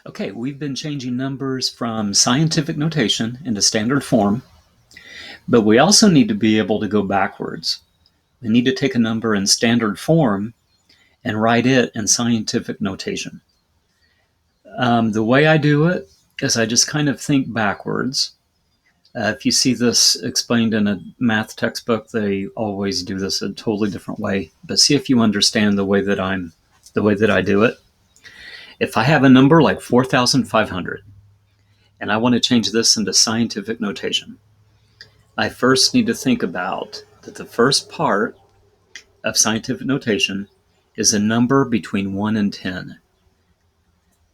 Okay, we've been changing numbers from scientific notation into standard form, but we also need to be able to go backwards. We need to take a number in standard form and write it in scientific notation. The way I do it is I just kind of think backwards. If you see this explained in a math textbook, they always do this a totally different way. But see if you understand the way that I do it. If I have a number like 4,500, and I want to change this into scientific notation, I first need to think about that the first part of scientific notation is a number between 1 and 10.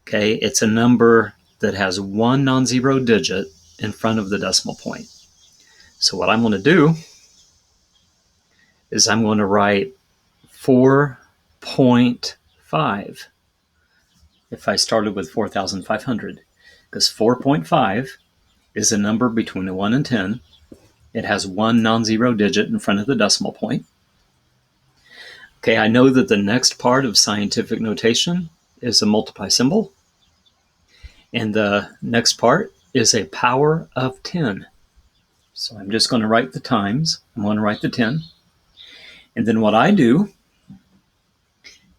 Okay, it's a number that has one non-zero digit in front of the decimal point. So what I'm going to do is I'm going to write 4.5 if I started with 4,500, because 4.5 is a number between 1 and 10. It has one non-zero digit in front of the decimal point. Okay, I know that the next part of scientific notation is a multiply symbol. And the next part is a power of 10. So I'm just going to write the times. I'm going to write the 10. And then what I do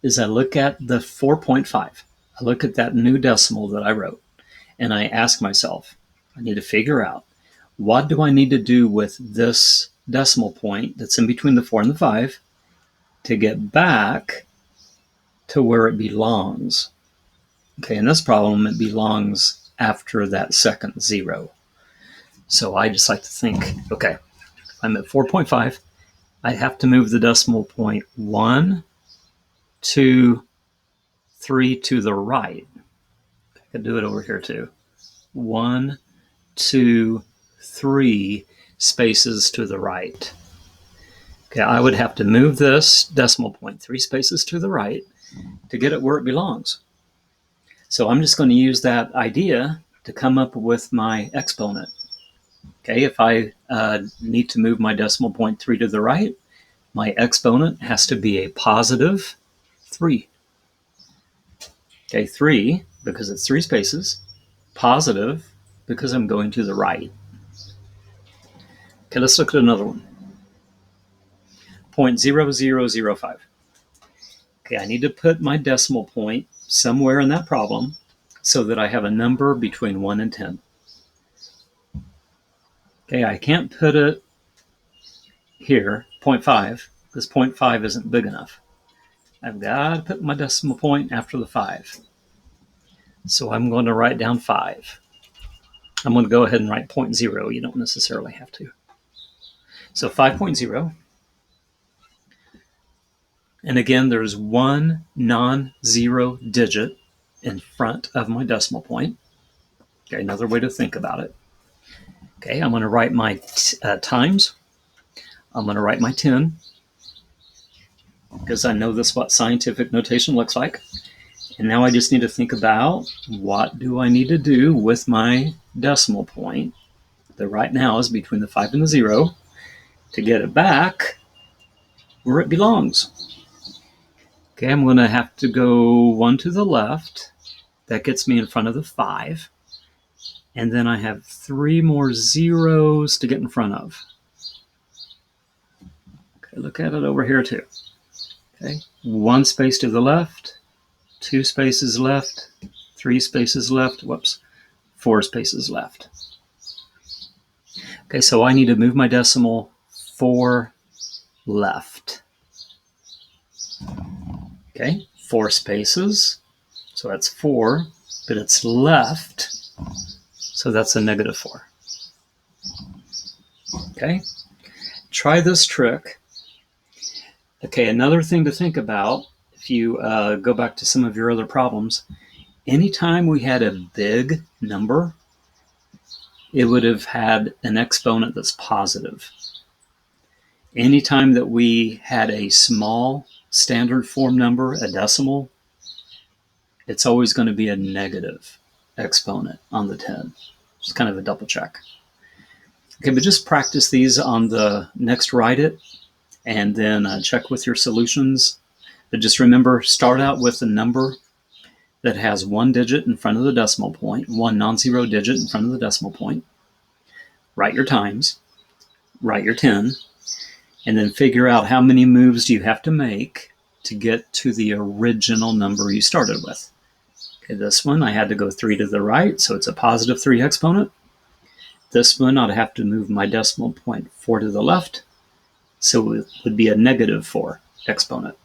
is I look at the 4.5. I look at that new decimal that I wrote, and I ask myself, I need to figure out, what do I need to do with this decimal point that's in between the 4 and the 5 to get back to where it belongs? Okay, in this problem, it belongs after that second zero. So I just like to think, okay, if I'm at 4.5, I have to move the decimal point 1, 2, 3 to the right. I could do it over here too. 1, 2, 3 spaces to the right. Okay, I would have to move this decimal point 3 spaces to the right to get it where it belongs. So I'm just going to use that idea to come up with my exponent. Okay, if I need to move my decimal point 3 to the right, my exponent has to be a positive 3. Okay, 3 because it's 3 spaces, positive because I'm going to the right. Okay, let's look at another one. 0.0005. Okay, I need to put my decimal point somewhere in that problem so that I have a number between 1 and 10. Okay, I can't put it here, 0.5, because 0.5 isn't big enough. I've got to put my decimal point after the 5. So I'm going to write down 5. I'm going to go ahead and write 0.0. You don't necessarily have to. So 5.0. And again, there's one non-zero digit in front of my decimal point. Okay, another way to think about it. Okay, I'm going to write my times. I'm going to write my 10 because I know this is what scientific notation looks like. And now I just need to think about, what do I need to do with my decimal point that right now is between the 5 and the 0 to get it back where it belongs. Okay, I'm going to have to go 1 to the left. That gets me in front of the 5. And then I have 3 more zeros to get in front of. Okay, look at it over here too. Okay, 1 space to the left, 2 spaces left, 3 spaces left, 4 spaces left. Okay, so I need to move my decimal 4 left. Okay, 4 spaces, so that's 4, but it's left, so that's a negative 4. Okay, try this trick. Okay, another thing to think about, if you go back to some of your other problems, anytime we had a big number, it would have had an exponent that's positive. Anytime that we had a small standard form number, a decimal, it's always going to be a negative exponent on the 10. It's kind of a double check. Okay, but just practice these on the next write it, and then check with your solutions. But just remember, start out with a number that has one digit in front of the decimal point, one non-zero digit in front of the decimal point. Write your times, write your 10, and then figure out how many moves you have to make to get to the original number you started with. Okay, this one I had to go 3 to the right, so it's a positive 3 exponent. This one I'd have to move my decimal point 4 to the left, so it would be a negative 4 exponent.